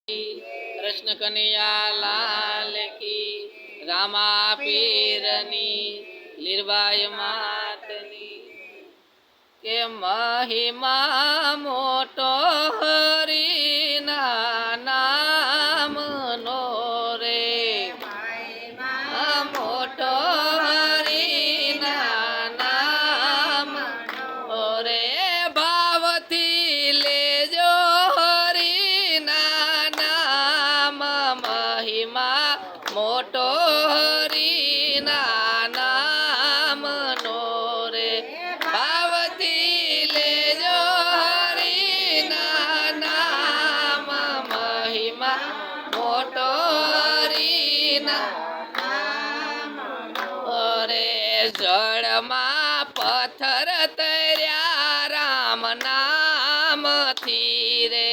कृष्ण कन्हैया लाल की, रामा पीरनी लीरबाई मातनी। के महिमा मोटो हरिना नाम नो रे, मोटो हरिना नाम नो रे। भावथी लेजो हरिना नाम, महिमा मोटो हरिना नाम नो रे। भावथी लेजो हरिना नाम, महिमा मोटो हरिना रे। जड़मा पत्थर तर्या राम नाम थी रे,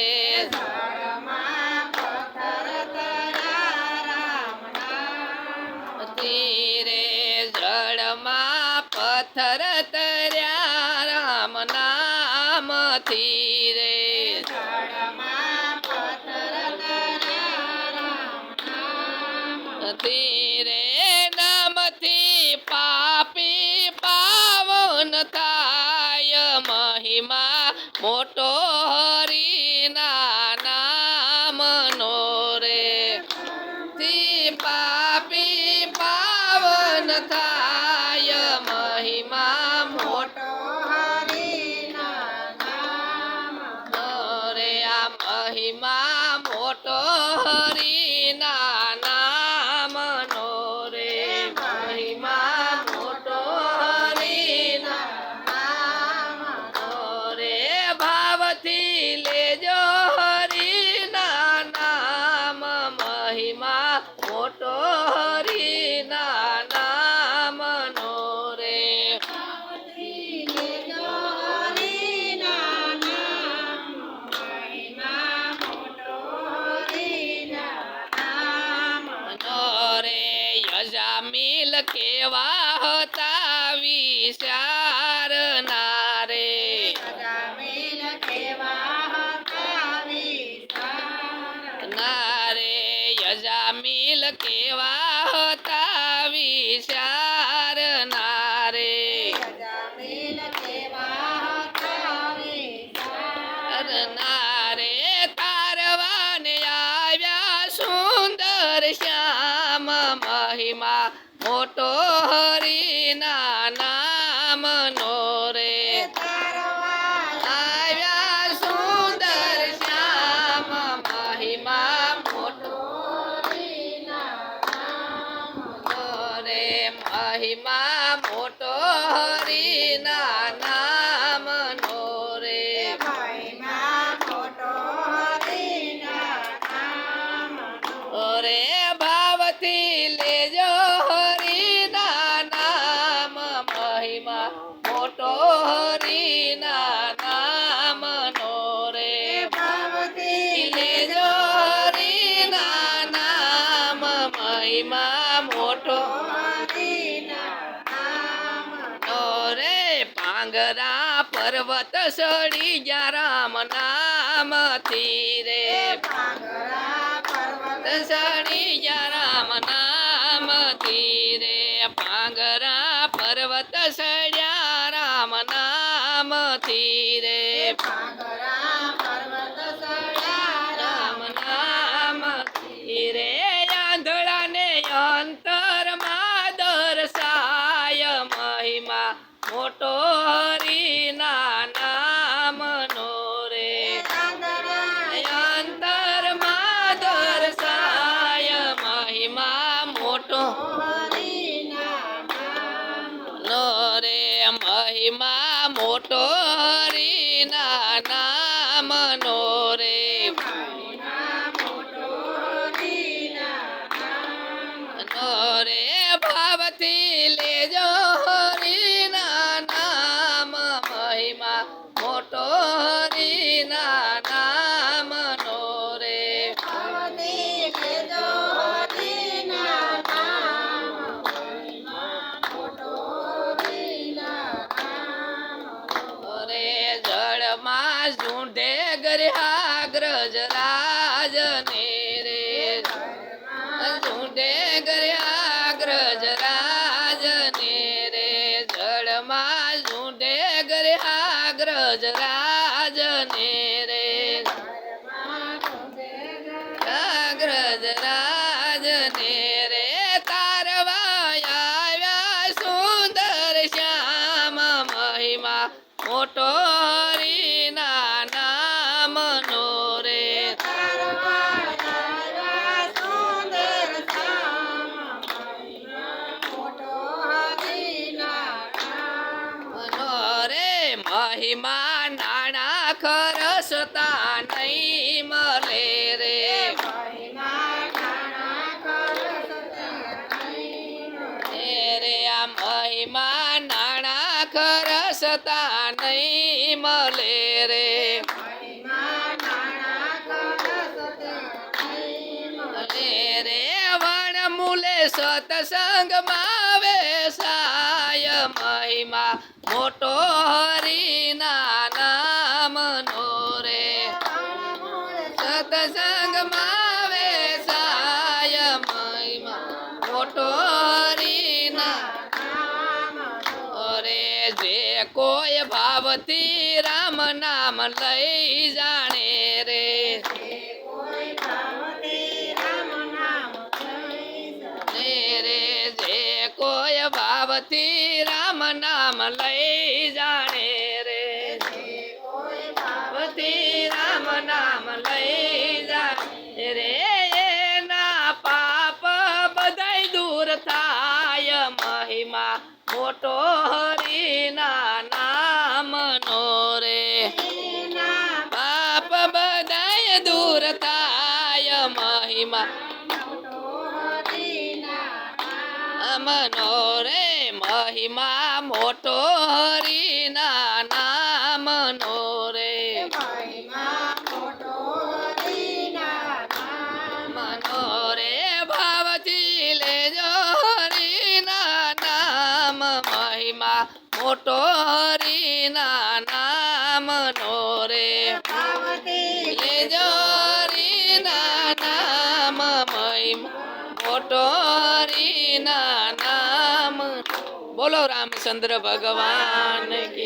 रे जड़मा पत्थर तर्या राम नाम थी रे। रे नाम थी पापी पावन थाय, महिमा मोटो हरिना नाम नो रे। थी पापी पावन थाय, महिमा मोटो हरिना नाम नो रे। आ महिमा मोटो हरिना नाम नो रे। महिमा मोटो हरिना नाम नो रे। भावथी लेजो हरिना नाम, महिमा मोटो हरिना नाम नो रे। यजामिल केवा होता विचार नारे, नारे यजामिल केवा होता विचार नारे। नारे तारवाने आव्या सुंदर श्याम, महिमा मोटो हरिना नाम नो रे। आव्या सुंदर श्याम, महिमा मोटो हरिना नाम नो रे। महिमा मोटो हरिना नाम नो रे। रे भावथी लेजो हरिना नाम, महिमा मोटो हरिना नाम नो रे। भावथी लेजो हरिना नाम, महिमा मोटो हरिना नाम नो रे। पांगरा पर्वत सड़ी जा राम नाम थी रे, सड़ी जा राम नाम थी रे। पांगरा पर्वत सड़्या राम नाम थी रे। राम नाम थी रे। आंधळा ने अंतर मा दर्शाय, महिमा मोटो हरिना नाम नो रे। अंतर मा दर्शाय, महिमा मोटो नो रे। महिमा मोटो हरिना नाम नो रे। नो रे भावथी लेजो हरिना नाम, महिमा मोटो हरिना नाम नो रे। रे जड़ मा झूठे गर्या ग्रज राज ने ગજરાજ ને રે તારવા આવ્યા સુંદર શ્યામ મહિમા મોટો હરિના નામનો રે મનો રે મહિમા નાણા ખરસતા નહીં મળે રે રે આ મહિમા નાણા ખરસતા નહીં મળે રે રે વણમૂલે સતસંગમાં વેસાય મહિમા મોટો હરિના નામનો રે સતસંગમાં વેસાય મહિમા મોટો હરિના અરે જે કોઈ ભાવથી રામ નામ લઈ જાણે રે રે જે કોઈ ભાવથી રામ નામ લઈ જાણે રે ભાવથી રામ નામ લઈ જાણે રે એના પાપ બધાય દૂર થાય મહિમા મોટો હરિના નામનો રે પાપ બધાય દૂર થાય મહિમા મનો રે મહિમા મોટો હરિના નામનો રે મનો રે ભાવથી લેજો હરિના નામ મહિમા મોટો હરિના નામનો રે લેજો હરિના નામ મહિમા મોટો હરિના નામ બોલો રામચંદ્ર ભગવાન કી